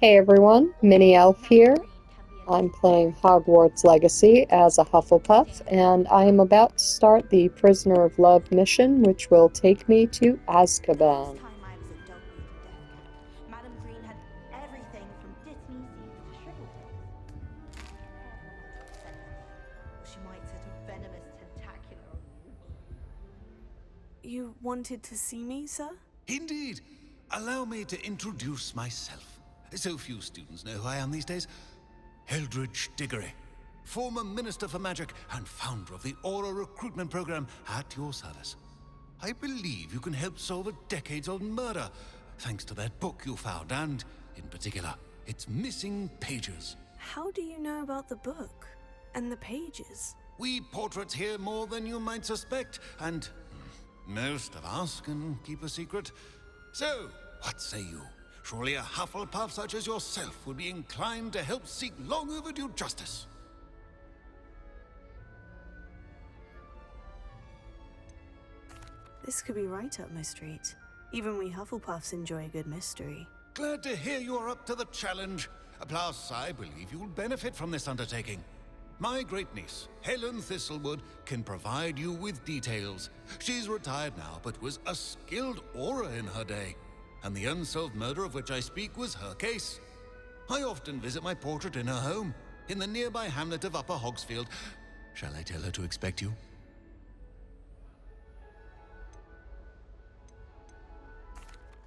Hey everyone, Minnie Elf here. I'm playing Hogwarts Legacy as a Hufflepuff, and I am about to start the Prisoner of Love mission, which will take me to Last Azkaban. time I was at Dogweed and Death Camp, Madam Green had everything from Disney seeds to shriveled tales. Careful not to upset her, or she might set a venomous tentacular on you. You wanted to see me, sir? Indeed. Allow me to introduce myself. So few students know who I am these days. Eldridge Diggory, former Minister for Magic and founder of the Aura Recruitment Program, at your service. I believe you can help solve a decades-old murder, thanks to that book you found, and, in particular, its missing pages. How do you know about the book? And the pages? We portraits hear more than you might suspect, and most of us can keep a secret. So, what say you? Surely a Hufflepuff such as yourself would be inclined to help seek long overdue justice. This could be right up my street. Even we Hufflepuffs enjoy a good mystery. Glad to hear you are up to the challenge. Plus, I believe you'll benefit from this undertaking. My great niece, Helen Thistlewood, can provide you with details. She's retired now, but was a skilled aura in her day. And the unsolved murder of which I speak was her case. I often visit my portrait in her home, in the nearby hamlet of Upper Hogsfield. Shall I tell her to expect you?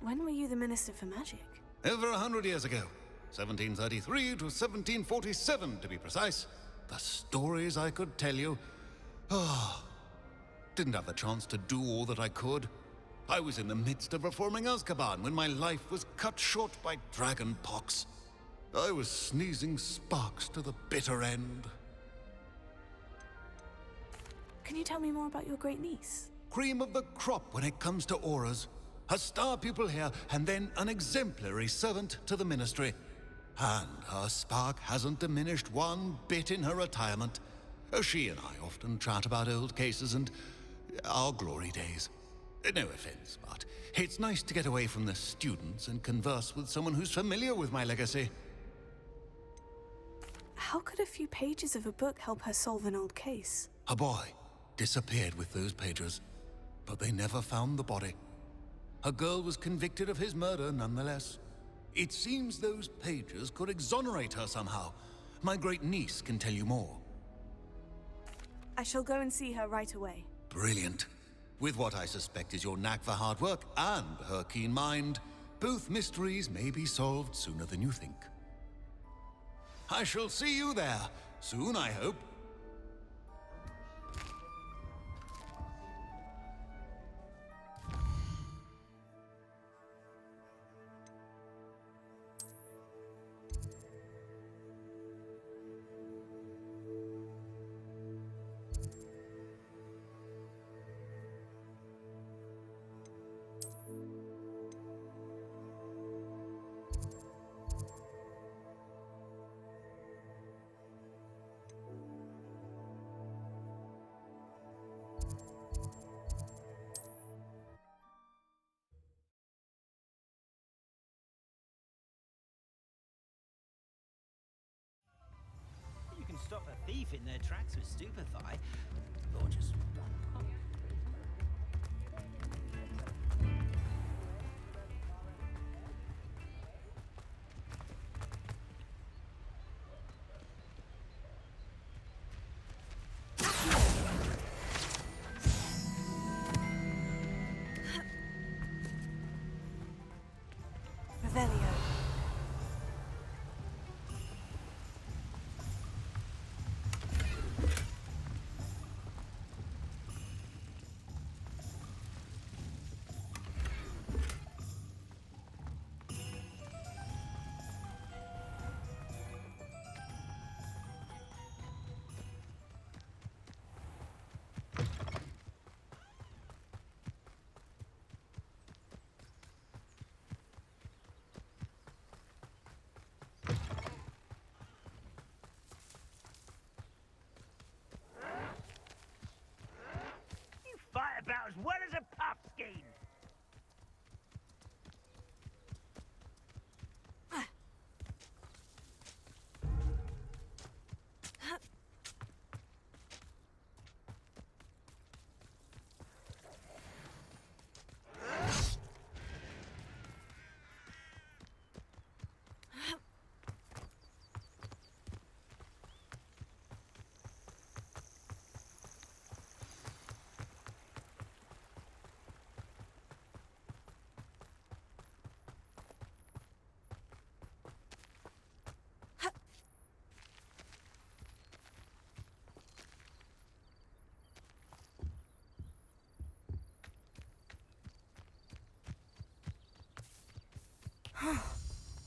When were you the Minister for Magic? Over 100 years ago. 1733 to 1747, to be precise. The stories I could tell you. Ah, didn't have the chance to do all that I could. I was in the midst of reforming Azkaban when my life was cut short by dragon pox. I was sneezing sparks to the bitter end. Can you tell me more about your great niece? Cream of the crop when it comes to auras. A star pupil here, and then an exemplary servant to the ministry. And her spark hasn't diminished one bit in her retirement. She and I often chat about old cases and our glory days. No offense, but it's nice to get away from the students and converse with someone who's familiar with my legacy. How could a few pages of a book help her solve an old case? A boy disappeared with those pages, but they never found the body. A girl was convicted of his murder nonetheless. It seems those pages could exonerate her somehow. My great niece can tell you more. I shall go and see her right away. Brilliant. With what I suspect is your knack for hard work and her keen mind, both mysteries may be solved sooner than you think. I shall see you there, soon I hope. You can stop a thief in their tracks with stupefy. Gorgeous. Revelio.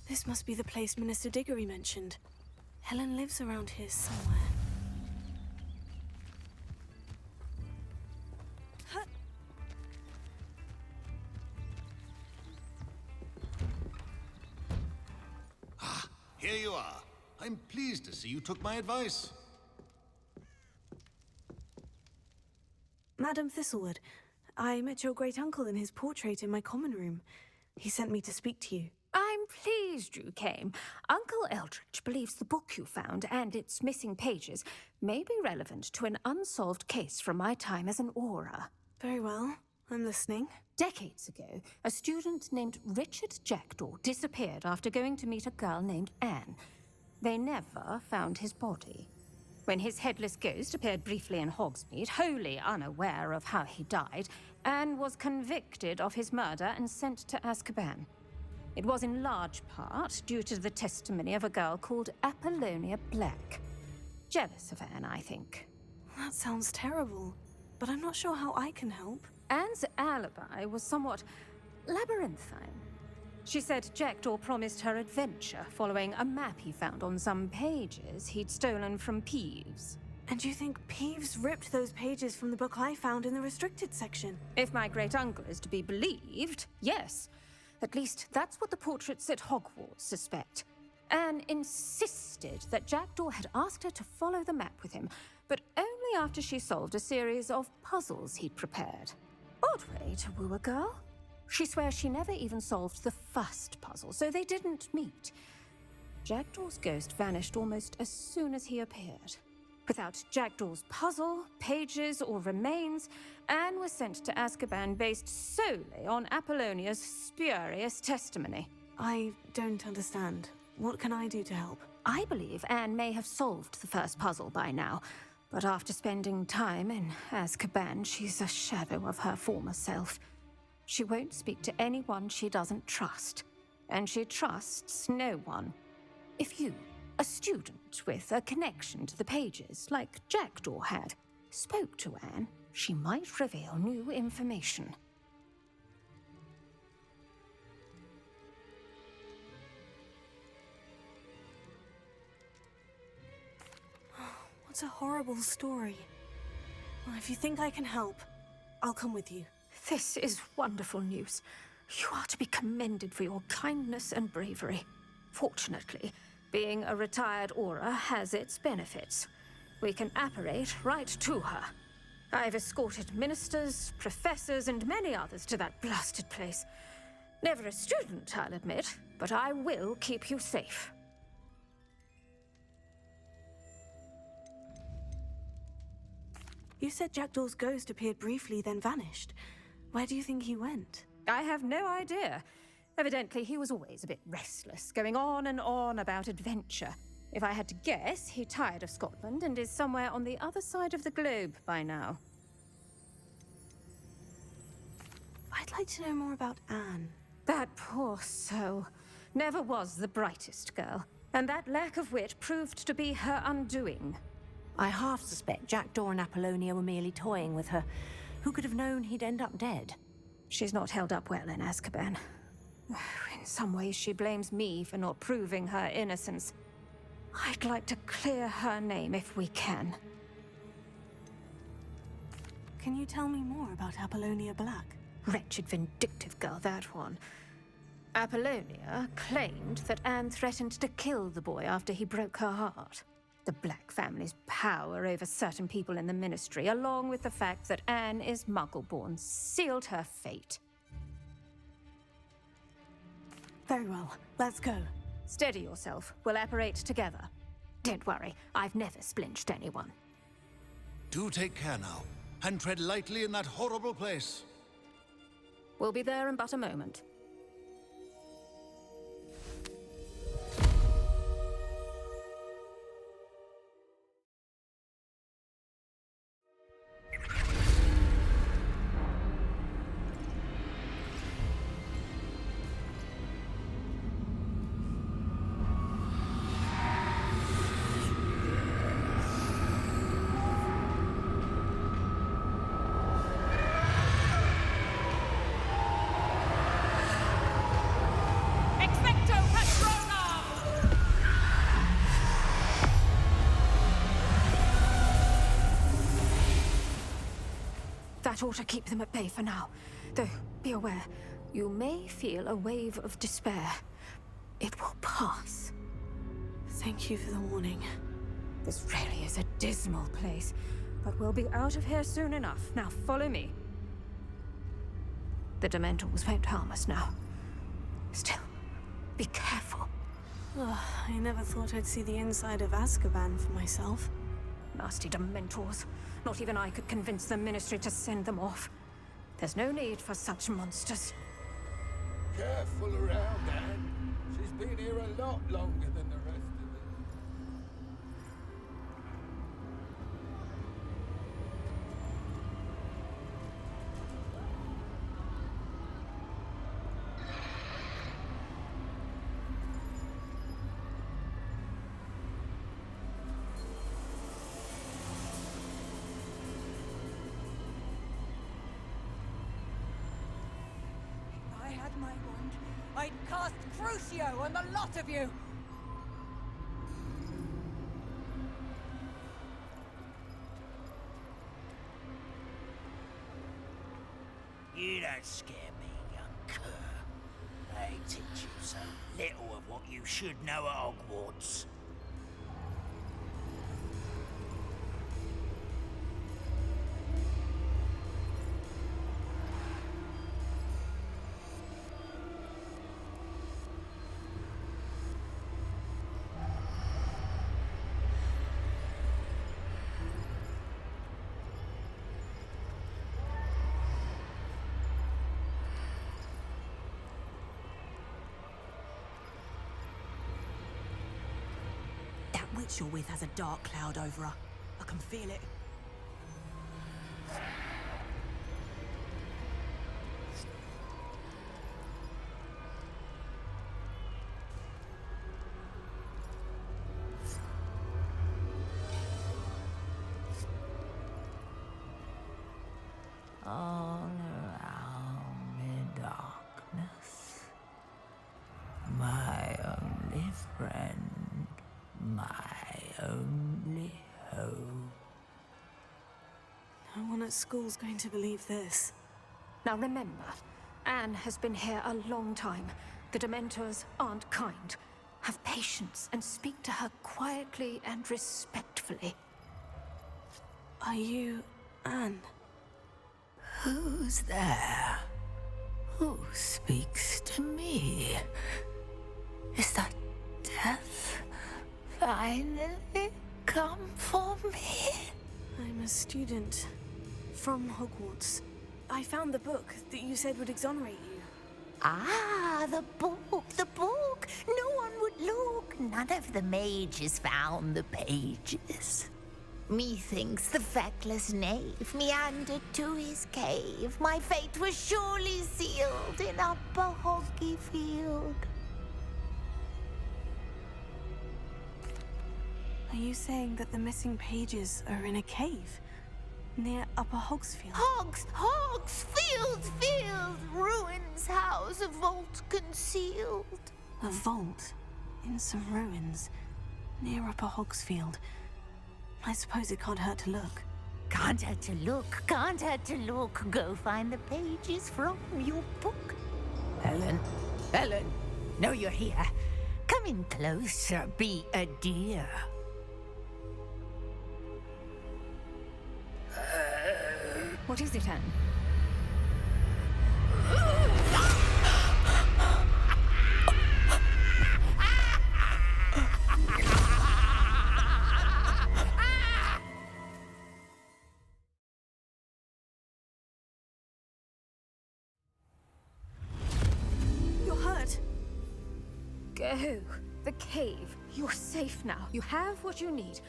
This must be the place Minister Diggory mentioned. Helen lives around here somewhere. Here you are. I'm pleased to see you took my advice. Madam Thistlewood, I met your great-uncle in his portrait in my common room. He sent me to speak to you. I'm pleased you came. Uncle Eldridge believes the book you found and its missing pages may be relevant to an unsolved case from my time as an aura. Very well. I'm listening. Decades ago, a student named Richard Jackdaw disappeared after going to meet a girl named Anne. They never found his body. When his headless ghost appeared briefly in Hogsmeade, wholly unaware of how he died, Anne was convicted of his murder and sent to Azkaban. It was in large part due to the testimony of a girl called Apollonia Black. Jealous of Anne, I think. That sounds terrible, but I'm not sure how I can help. Anne's alibi was somewhat labyrinthine. She said Jackdaw promised her adventure following a map he found on some pages he'd stolen from Peeves. And you think Peeves ripped those pages from the book I found in the restricted section? If my great-uncle is to be believed, yes. At least that's what the portraits at Hogwarts suspect. Anne insisted that Jackdaw had asked her to follow the map with him, but only after she solved a series of puzzles he'd prepared. Odd way to woo a girl. She swears she never even solved the first puzzle, so they didn't meet. Jackdaw's ghost vanished almost as soon as he appeared. Without Jackdaw's puzzle, pages, or remains, Anne was sent to Azkaban based solely on Apollonia's spurious testimony. I don't understand. What can I do to help? I believe Anne may have solved the first puzzle by now, but after spending time in Azkaban, she's a shadow of her former self. She won't speak to anyone she doesn't trust, and she trusts no one. If you, a student with a connection to the pages, like Jackdaw had, spoke to Anne, she might reveal new information. What a horrible story. Well, if you think I can help, I'll come with you. This is wonderful news. You are to be commended for your kindness and bravery. Fortunately, being a retired aura has its benefits. We can apparate right to her. I've escorted ministers, professors, and many others to that blasted place. Never a student, I'll admit, but I will keep you safe. You said Jackdaw's ghost appeared briefly, then vanished. Where do you think he went? I have no idea. Evidently, he was always a bit restless, going on and on about adventure. If I had to guess, he tired of Scotland and is somewhere on the other side of the globe by now. I'd like to know more about Anne. That poor soul. Never was the brightest girl, and that lack of wit proved to be her undoing. I half suspect Jackdaw and Apollonia were merely toying with her. Who could have known he'd end up dead? She's not held up well in Azkaban. In some ways, she blames me for not proving her innocence. I'd like to clear her name if we can. Can you tell me more about Apollonia Black? Wretched, vindictive girl, that one. Apollonia claimed that Anne threatened to kill the boy after he broke her heart. The Black family's power over certain people in the Ministry, along with the fact that Anne is Muggle-born, sealed her fate. Very well. Let's go. Steady yourself. We'll apparate together. Don't worry, I've never splinched anyone. Do take care now, and tread lightly in that horrible place. We'll be there in but a moment. That ought to keep them at bay for now. Though, be aware, you may feel a wave of despair. It will pass. Thank you for the warning. This really is a dismal place, but we'll be out of here soon enough. Now follow me. The Dementors won't harm us now. Still, be careful. Ugh, I never thought I'd see the inside of Azkaban for myself. Nasty Dementors. Not even I could convince the Ministry to send them off. There's no need for such monsters. Careful around, Anne. She's been here a lot longer than the rest of them. I had my wand. I'd cast Crucio on the lot of you! You don't scare me, young cur. They teach you so little of what you should know at Hogwarts. That witch you're with has a dark cloud over her. I can feel it. All around me darkness. My only friend, my only hope. No one at school's going to believe this. Now remember, Anne has been here a long time. The Dementors aren't kind. Have patience and speak to her quietly and respectfully. Are you Anne? Who's there? Who speaks to me? Is that death finally come for me? I'm a student from Hogwarts. I found the book that you said would exonerate you. Ah, the book, the book. No one would look. None of the mages found the pages. Methinks the feckless knave meandered to his cave. My fate was surely sealed in Upper Hoggyfield. Are you saying that the missing pages are in a cave near Upper Hogsfield? Field, ruins house, a vault concealed. A vault in some ruins near Upper Hogsfield. I suppose it can't hurt to look. Can't hurt to look, can't hurt to look. Go find the pages from your book. Helen, know you're here. Come in closer, be a dear. What is it, Anne? You're hurt. Go. The cave. You're safe now. You have what you need.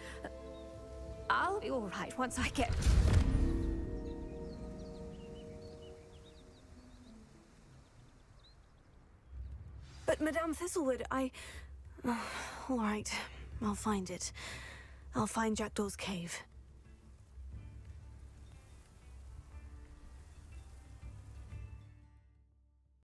I'll be all right once I get... But Madame Thistlewood, all right, I'll find it. I'll find Jackdaw's cave.